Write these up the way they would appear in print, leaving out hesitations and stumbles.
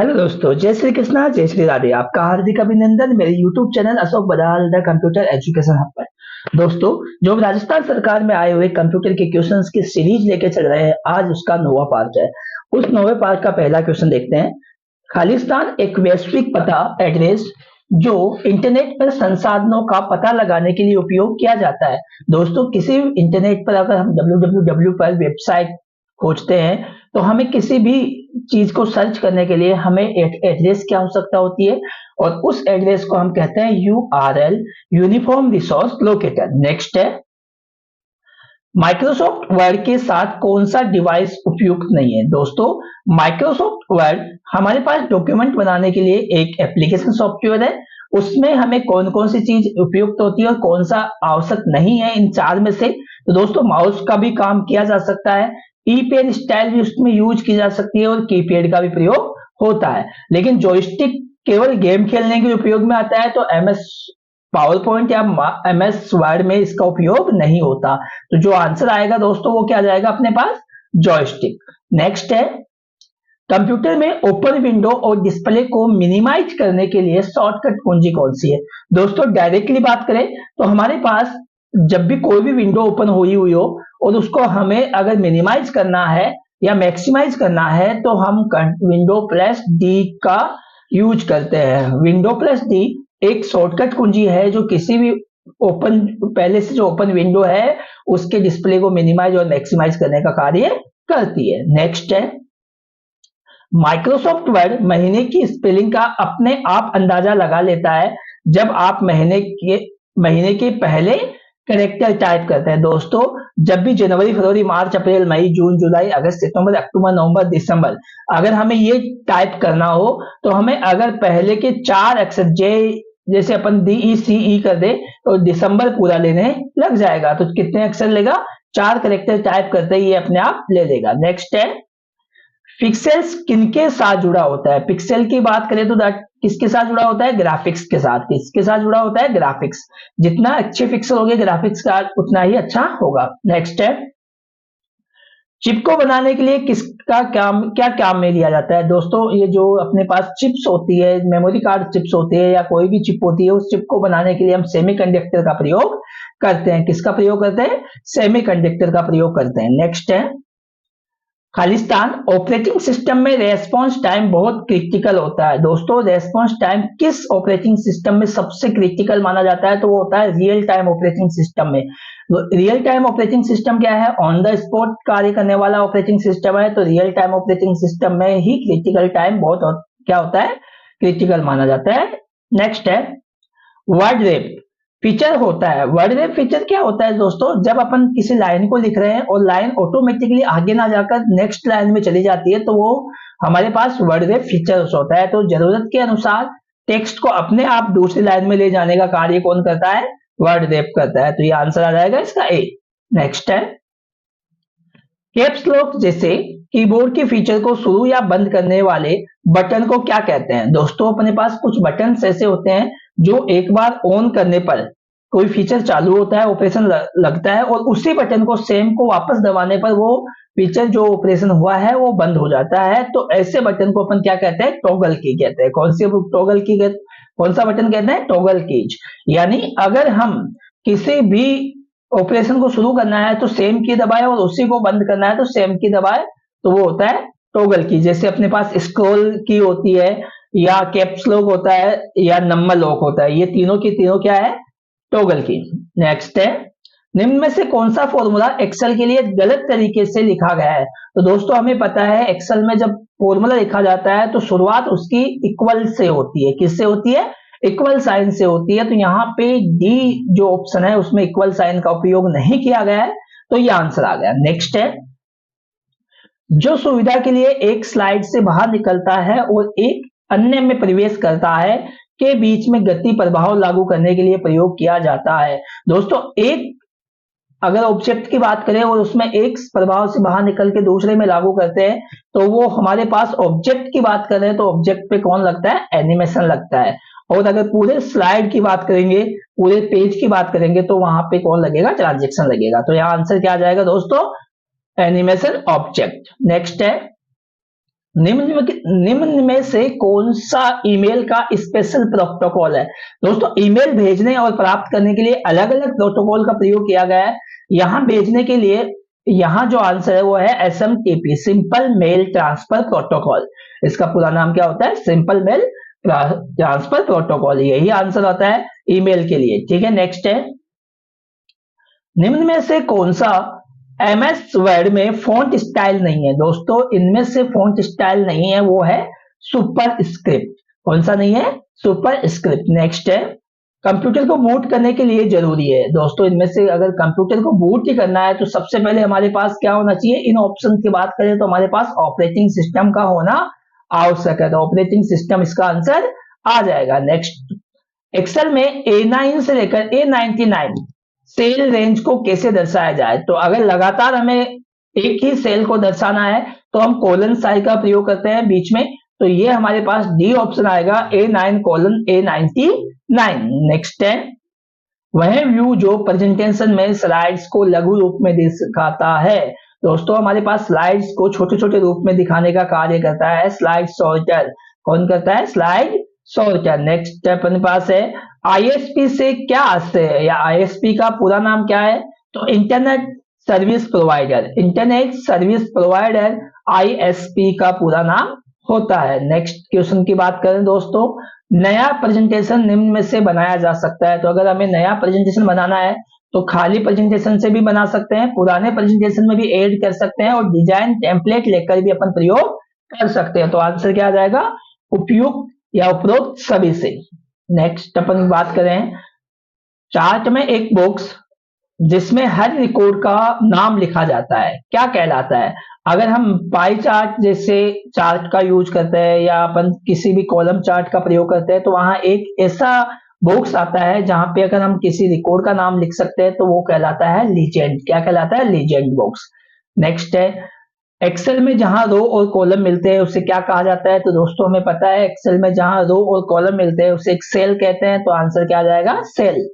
Hello दोस्तों, जय श्री कृष्णा, जय श्री राधे। आपका हार्दिक अभिनंदन मेरे YouTube channel Ashok बदाल the computer education hub पर। दोस्तों, जो राजस्थान सरकार में आए हुए कंप्यूटर के क्वेश्चंस की सीरीज लेके चल रहे हैं, आज उसका नौवां पार्ट है। उस नौवे पार्ट का पहला क्वेश्चन देखते हैं। खालिस्तान एक वैश्विक पता एड्रेस जो इंटरनेट पर संसाधनों का पता लगाने के लिए उपयोग किया जाता है। दोस्तों, किसी भी इंटरनेट पर अगर हम www पर वेबसाइट खोजते हैं तो हमें किसी भी चीज को सर्च करने के लिए हमें एक एड्रेस की आवश्यकता होती है, और उस एड्रेस को हम कहते हैं URL, uniform resource locator. Next है, माइक्रोसॉफ्ट वर्ड के साथ कौन सा डिवाइस उपयुक्त नहीं है। दोस्तों, माइक्रोसॉफ्ट वर्ड हमारे पास डॉक्यूमेंट बनाने के लिए एक एप्लीकेशन सॉफ्टवेयर है। उसमें हमें कौन कौन सी चीज उपयुक्त होती है और कौन सा आवश्यक नहीं है, इन चार में से। तो दोस्तों, माउस का भी काम किया जा सकता है, ई पेन स्टाइल भी उसमें यूज की जा सकती है और कीपैड का भी प्रयोग होता है। लेकिन जॉयस्टिक केवल गेम खेलने के उपयोग में आता है, तो MS पावर पॉइंट या MS वर्ड में इसका उपयोग नहीं होता। तो जो आंसर आएगा दोस्तों, वो क्या जाएगा अपने पास, जॉयस्टिक। नेक्स्ट है, कंप्यूटर में ओपन विंडो और डिस्प्ले को मिनिमाइज करने के लिए शॉर्टकट कुंजी कौन सी है। दोस्तों, डायरेक्टली बात करें तो हमारे पास जब भी कोई भी विंडो ओपन हुई हुई हो और उसको हमें अगर मिनिमाइज करना है या मैक्सिमाइज करना है, तो हम विंडो प्लस डी का यूज करते हैं। विंडो प्लस डी एक शॉर्टकट कुंजी है जो किसी भी ओपन, पहले से जो ओपन विंडो है उसके डिस्प्ले को मिनिमाइज और मैक्सिमाइज करने का कार्य करती है। नेक्स्ट है, माइक्रोसॉफ्ट वर्ड महीने की स्पेलिंग का अपने आप अंदाजा लगा लेता है जब आप महीने के पहले कैरेक्टर टाइप करते हैं। दोस्तों, जब भी जनवरी, फरवरी, मार्च, अप्रैल, मई, जून, जुलाई, अगस्त, सितंबर, अक्टूबर, नवंबर, दिसंबर अगर हमें ये टाइप करना हो, तो हमें अगर पहले के 4 अक्षर जैसे अपन DECE कर दे तो दिसंबर पूरा लेने लग जाएगा। तो कितने अक्षर लेगा, 4 कैरेक्टर टाइप करते ही ये अपने आप ले लेगा। नेक्स्ट है, पिक्सेल्स किनके साथ जुड़ा होता है। पिक्सेल की बात करें तो किसके साथ जुड़ा होता है, ग्राफिक्स के साथ। किसके साथ जुड़ा होता है, ग्राफिक्स। जितना अच्छे पिक्सल होंगे ग्राफिक्स का, उतना ही अच्छा होगा। नेक्स्ट है, चिप को बनाने के लिए किसका काम, क्या काम में लिया जाता है। दोस्तों, ये जो अपने पास चिप्स होती है, मेमोरी कार्ड चिप्स होती है या कोई भी चिप होती है, उस चिप को बनाने के लिए हम सेमीकंडक्टर का प्रयोग करते हैं। किसका प्रयोग करते हैं, सेमीकंडक्टर का प्रयोग करते हैं। नेक्स्ट है, खालिस्तान ऑपरेटिंग सिस्टम में रेस्पॉन्स टाइम बहुत क्रिटिकल होता है। दोस्तों, रेस्पॉन्स टाइम किस ऑपरेटिंग सिस्टम में सबसे क्रिटिकल माना जाता है, तो वो होता है रियल टाइम ऑपरेटिंग सिस्टम में। रियल टाइम ऑपरेटिंग सिस्टम क्या है, ऑन द स्पॉट कार्य करने वाला ऑपरेटिंग सिस्टम है। तो रियल टाइम ऑपरेटिंग सिस्टम में ही क्रिटिकल टाइम बहुत क्या होता है, क्रिटिकल माना जाता है। नेक्स्ट है, वर्ड रेप फीचर होता है। वर्ड रेप फीचर क्या होता है दोस्तों, जब अपन किसी लाइन को लिख रहे हैं और लाइन ऑटोमेटिकली आगे ना जाकर नेक्स्ट लाइन में चली जाती है, तो वो हमारे पास वर्ड रेप फीचर होता है। तो जरूरत के अनुसार टेक्स्ट को अपने आप दूसरी लाइन में ले जाने का कार्य कौन करता है, वर्ड रेप करता है। तो ये आंसर आ जाएगा इसका ए। नेक्स्ट है, कैप्स लॉक जैसे कीबोर्ड के फीचर को शुरू या बंद करने वाले बटन को क्या कहते हैं। दोस्तों, अपने पास कुछ बटन ऐसे होते हैं जो एक बार ऑन करने पर कोई फीचर चालू होता है, ऑपरेशन लगता है, और उसी बटन को सेम को वापस दबाने पर वो फीचर जो ऑपरेशन हुआ है वो बंद हो जाता है। तो ऐसे बटन को अपन क्या कहते हैं, टॉगल की कहते हैं। कौन सी टॉगल की, कौन सा बटन कहते हैं, टॉगल कीज। यानी अगर हम किसी भी ऑपरेशन को शुरू करना है तो सेम की दबाए और उसी को बंद करना है तो सेम की दबाए, तो वो होता है टॉगल की। जैसे अपने पास स्क्रॉल की होती है या कैप्स लॉक होता है या नंबर लॉक होता है, ये तीनों की तीनों क्या है, टॉगल की। नेक्स्ट है, निम्न में से कौन सा फॉर्मूला एक्सेल के लिए गलत तरीके से लिखा गया है। तो दोस्तों, हमें पता है एक्सेल में जब फॉर्मूला लिखा जाता है तो शुरुआत उसकी इक्वल से होती है। किससे होती है, इक्वल साइन से होती है। तो यहाँ पे डी जो ऑप्शन है उसमें इक्वल साइन का उपयोग नहीं किया गया है, तो ये आंसर आ गया। नेक्स्ट है, जो सुविधा के लिए एक स्लाइड से बाहर निकलता है और एक अन्य में प्रवेश करता है के बीच में गति प्रभाव लागू करने के लिए प्रयोग किया जाता है। दोस्तों, एक अगर ऑब्जेक्ट की बात करें और उसमें एक प्रभाव से बाहर निकल के दूसरे में लागू करते हैं, तो वो हमारे पास ऑब्जेक्ट की बात कर रहे हैं तो ऑब्जेक्ट पे कौन लगता है, एनिमेशन लगता है। और अगर पूरे स्लाइड की बात करेंगे, पूरे पेज की बात करेंगे, तो वहां पे कौन लगेगा, ट्रांजेक्शन लगेगा। तो यहाँ आंसर क्या आ जाएगा दोस्तों, एनिमेशन ऑब्जेक्ट। नेक्स्ट है, निम्न में से कौन सा ईमेल का स्पेशल प्रोटोकॉल है? दोस्तों, ईमेल भेजने और प्राप्त करने के लिए अलग अलग प्रोटोकॉल का प्रयोग किया गया है। यहां भेजने के लिए यहां जो आंसर है वो है SMTP, simple mail transfer protocol. इसका पूरा नाम क्या होता है? Simple mail transfer protocol. यही आंसर होता है ईमेल के लिए। ठीक है, नेक्स्ट है, निम्न में से कौन सा MS वर्ड में फॉन्ट स्टाइल नहीं है? दोस्तों, इनमें से फॉन्ट स्टाइल नहीं है वो है सुपर स्क्रिप्ट। कौन सा नहीं है? Super script. नेक्स्ट है, कंप्यूटर को बूट करने के लिए जरूरी है। दोस्तों, इनमें से अगर कंप्यूटर को बूट ही करना है तो सबसे पहले हमारे पास क्या होना चाहिए? इन ऑप्शन की बात करें तो हमारे पास ऑपरेटिंग सिस्टम का होना आवश्यक है। तो ऑपरेटिंग सिस्टम इसका आंसर आ जाएगा। नेक्स्ट, एक्सेल में A9 से लेकर A99 सेल रेंज को कैसे दर्शाया जाए? तो अगर लगातार हमें एक ही सेल को दर्शाना है तो हम कोलन साइन का प्रयोग करते हैं बीच में। तो ये हमारे पास डी ऑप्शन आएगा, A9 कोलन A99। नेक्स्ट है, वह व्यू जो प्रेजेंटेशन में स्लाइड्स को लघु रूप में दिखाता है। दोस्तों, हमारे पास स्लाइड्स को छोटे छोटे रूप में दिखाने का कार्य करता है स्लाइड सॉर्टर। कौन करता है? Slide sorter. नेक्स्ट अपने पास है, ISP से क्या आशय है या ISP का पूरा नाम क्या है? तो internet service provider. Internet service provider ISP का पूरा नाम होता है। नेक्स्ट क्वेश्चन की बात करें दोस्तों, नया प्रेजेंटेशन निम्न में से बनाया जा सकता है। तो अगर हमें नया प्रेजेंटेशन बनाना है तो खाली प्रेजेंटेशन से भी बना सकते हैं, पुराने प्रेजेंटेशन में भी ऐड कर सकते हैं और डिजाइन टेम्पलेट लेकर भी अपन प्रयोग कर सकते हैं। तो आंसर क्या आ जाएगा? उपयुक्त या उपरोक्त सभी से। नेक्स्ट अपन बात करें, चार्ट में एक बॉक्स जिसमें हर रिकॉर्ड का नाम लिखा जाता है क्या कहलाता है? अगर हम पाई चार्ट जैसे चार्ट का यूज करते हैं या अपन किसी भी कॉलम चार्ट का प्रयोग करते हैं तो वहां एक ऐसा बॉक्स आता है जहां पे अगर हम किसी रिकॉर्ड का नाम लिख सकते हैं तो वो कहलाता है लीजेंड। क्या कहलाता है? Legend box. नेक्स्ट है, एक्सेल में जहां रो और कॉलम मिलते हैं उसे क्या कहा जाता है? तो दोस्तों, हमें पता है एक्सेल में जहां रो और कॉलम मिलते हैं उसे एक सेल कहते हैं। तो आंसर क्या आ जाएगा? सेल।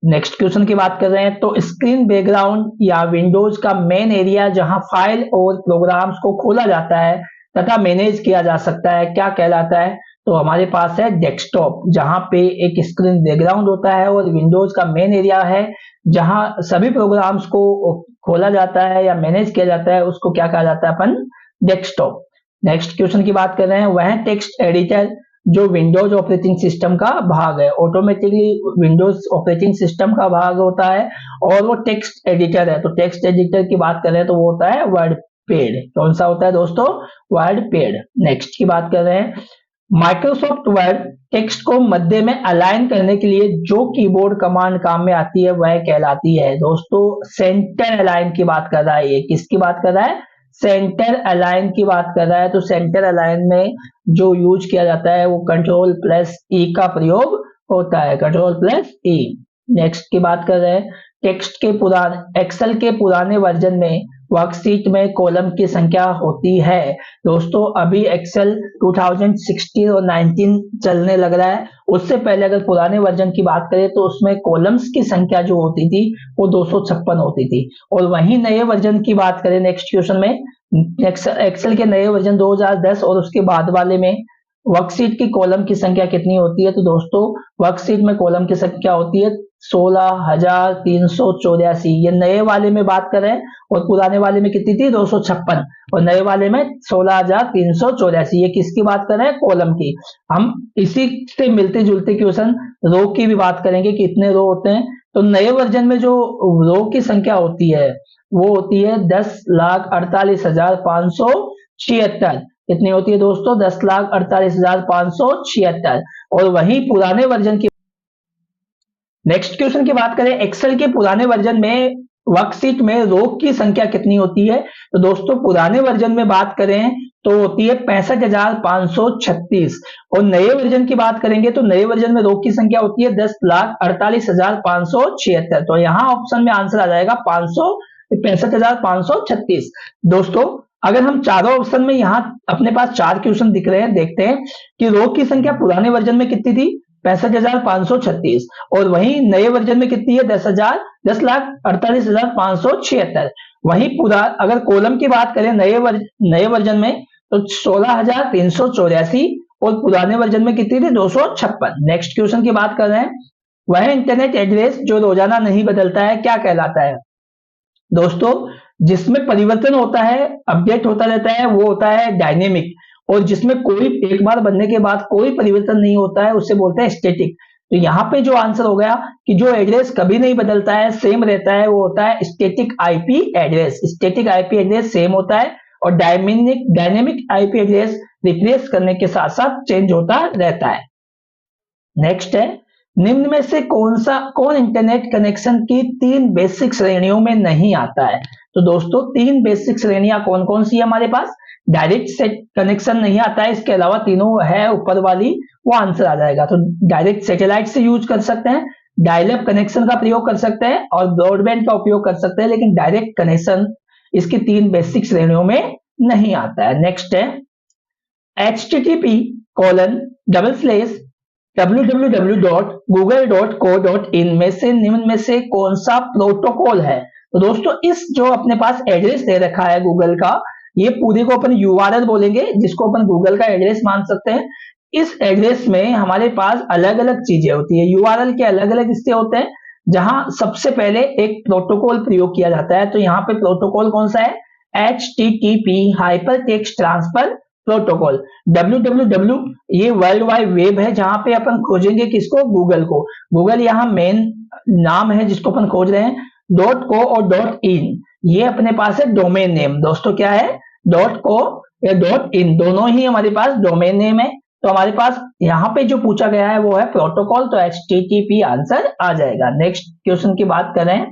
नेक्स्ट क्वेश्चन की बात कर रहे हैं, तो स्क्रीन बैकग्राउंड या विंडोज का मेन एरिया जहां फाइल और प्रोग्राम्स को खोला जाता है तथा मैनेज किया जा सकता है क्या कहलाता है? तो हमारे पास है डेस्कटॉप, जहां पे एक स्क्रीन बैकग्राउंड होता है और विंडोज का मेन एरिया है जहां सभी प्रोग्राम्स को खोला जाता है या मैनेज किया जाता है, उसको क्या कहा जाता है? अपन डेस्कटॉप। नेक्स्ट क्वेश्चन की बात कर रहे हैं, वह टेक्स्ट एडिटर जो विंडोज ऑपरेटिंग सिस्टम का भाग है, ऑटोमेटिकली विंडोज ऑपरेटिंग सिस्टम का भाग होता है और वो टेक्स्ट एडिटर है। तो टेक्स्ट एडिटर की बात करें तो वो होता है वर्डपैड। कौन सा होता है दोस्तों? वर्डपैड। नेक्स्ट की बात कर रहे हैं, माइक्रोसॉफ्ट वर्ड टेक्स्ट को मध्य में अलाइन करने के लिए जो कीबोर्ड कमांड काम में आती है वह कहलाती है। दोस्तों, सेंटर अलाइन की बात कर रहा है। ये किसकी बात कर रहा है? सेंटर अलाइन की बात कर रहा है। तो सेंटर अलाइन में जो यूज किया जाता है वो Ctrl+E का प्रयोग होता है, Ctrl+E। नेक्स्ट की बात कर रहे हैं, टेक्स्ट के पुराने एक्सेल के पुराने वर्जन में वर्कशीट में कॉलम की संख्या होती है। दोस्तों, अभी एक्सेल 2016 और 19 चलने लग रहा है। उससे पहले अगर पुराने वर्जन की बात करें तो उसमें कॉलम्स की संख्या जो होती थी वो 256 होती थी। और वहीं नए वर्जन की बात करें नेक्स्ट क्वेश्चन में, एक्सेल के नए वर्जन 2010 और उसके बाद वाले में वर्कशीट की कॉलम की संख्या कितनी होती है? तो दोस्तों, वर्कशीट में कॉलम की संख्या होती है 16,384। ये नए वाले में बात करें और पुराने वाले में कितनी थी? 256 और नए वाले में 16,384। ये किसकी बात कर रहे हैं? कॉलम की। हम इसी से मिलते जुलते क्वेश्चन रो की भी बात करेंगे कि कितने रो होते हैं। तो नए वर्जन में जो रो की संख्या होती है वो होती है 10,48,576। कितनी होती है दोस्तों? 10,48,576। और वहीं पुराने वर्जन की नेक्स्ट क्वेश्चन की बात करें, एक्सेल के पुराने वर्जन में वर्कशीट में रो की संख्या कितनी होती है? तो दोस्तों, पुराने वर्जन में बात करें तो होती है 65,536 और नए वर्जन की बात करेंगे तो नए वर्जन में रो की संख्या होती है 10,48,576। तो यहां ऑप्शन में आंसर आ जाएगा 65,536। दोस्तों, अगर हम चारों ऑप्शन में यहां अपने पास 4 क्वेश्चन दिख रहे हैं, देखते हैं कि रो की संख्या पुराने वर्जन में कितनी थी? 65,536 और वहीं नए वर्जन में कितनी है 10,48,576। वहीं पूरा अगर कॉलम की बात करें नए वर्जन में तो 16,384 और पुराने वर्जन में कितनी थी 256। नेक्स्ट क्वेश्चन की बात कर रहे हैं, वह इंटरनेट एड्रेस जो रोजाना नहीं बदलता है क्या कहलाता है? दोस्तों जिसमें परिवर्तन होता है, अपडेट होता रहता है, वो होता है डायनेमिक, और जिसमें कोई एक बार बनने के बाद कोई परिवर्तन नहीं होता है उसे बोलते हैं स्टैटिक। तो यहाँ पे जो आंसर हो गया कि जो एड्रेस कभी नहीं बदलता है, सेम रहता है, वो होता है static IP address. Static IP address same होता है और डायनेमिक आईपी एड्रेस रिप्लेस करने के साथ साथ चेंज होता रहता है। नेक्स्ट है, निम्न में से कौन इंटरनेट कनेक्शन की 3 बेसिक श्रेणियों में नहीं आता है? तो दोस्तों 3 बेसिक श्रेणियां कौन कौन सी है हमारे पास? डायरेक्ट सेट कनेक्शन नहीं आता है, इसके अलावा तीनों है ऊपर वाली, वो आंसर आ जाएगा। तो डायरेक्ट सैटेलाइट से यूज कर सकते हैं, डायल अप कनेक्शन का प्रयोग कर सकते हैं और ब्रॉडबैंड का उपयोग कर सकते हैं, लेकिन डायरेक्ट कनेक्शन इसकी 3 बेसिक श्रेणियों में नहीं आता है। नेक्स्ट है http://www.google.co.in में से निम्न में से कौन सा प्रोटोकॉल है? तो दोस्तों इस जो अपने पास एड्रेस दे रखा है गूगल का, ये पूरी को अपन यूआरएल बोलेंगे, जिसको अपन गूगल का एड्रेस मान सकते हैं। इस एड्रेस में हमारे पास अलग अलग चीजें होती है, यूआरएल के अलग अलग हिस्से होते हैं, जहां सबसे पहले एक प्रोटोकॉल प्रयोग किया जाता है। तो यहाँ पे प्रोटोकॉल कौन सा है? HTTP hyper text transfer protocol. www ये वर्ल्ड वाइड वेब है, जहां पे अपन खोजेंगे किसको? गूगल को। गूगल यहाँ मेन नाम है जिसको अपन खोज रहे हैं। .co और .in ये अपने पास है डोमेन नेम। दोस्तों क्या है? .co या .in दोनों ही हमारे पास डोमेन नेम है। तो हमारे पास यहाँ पे जो पूछा गया है वो है प्रोटोकॉल, तो HTTP आंसर आ जाएगा। नेक्स्ट क्वेश्चन की बात करें,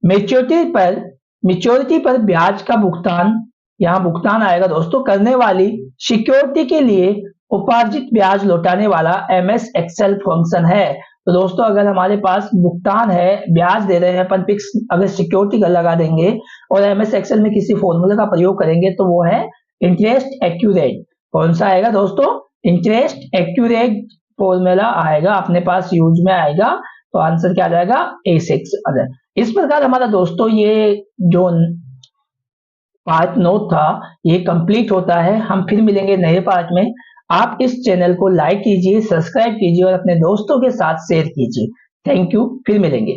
मेच्योरिटी पर ब्याज का भुगतान, यहाँ भुगतान आएगा दोस्तों करने वाली सिक्योरिटी के लिए उपार्जित ब्याज लौटाने वाला MS एक्सेल फंक्शन है। तो दोस्तों अगर हमारे पास भुगतान है, ब्याज दे रहे हैं अपन फिक्स, अगर सिक्योरिटी का लगा देंगे और MS एक्सेल में किसी फॉर्मूले का प्रयोग करेंगे तो वो है इंटरेस्ट एक्यूरेट। कौन सा आएगा दोस्तों? इंटरेस्ट एक्यूरेट फॉर्मूला आएगा, अपने पास यूज में आएगा। तो आंसर क्या आ जाएगा? A6। इस प्रकार हमारा दोस्तों ये जो पार्ट 9 था ये कंप्लीट होता है। हम फिर मिलेंगे नए पार्ट में। आप इस चैनल को लाइक कीजिए, सब्सक्राइब कीजिए और अपने दोस्तों के साथ शेयर कीजिए। थैंक यू, फिर मिलेंगे।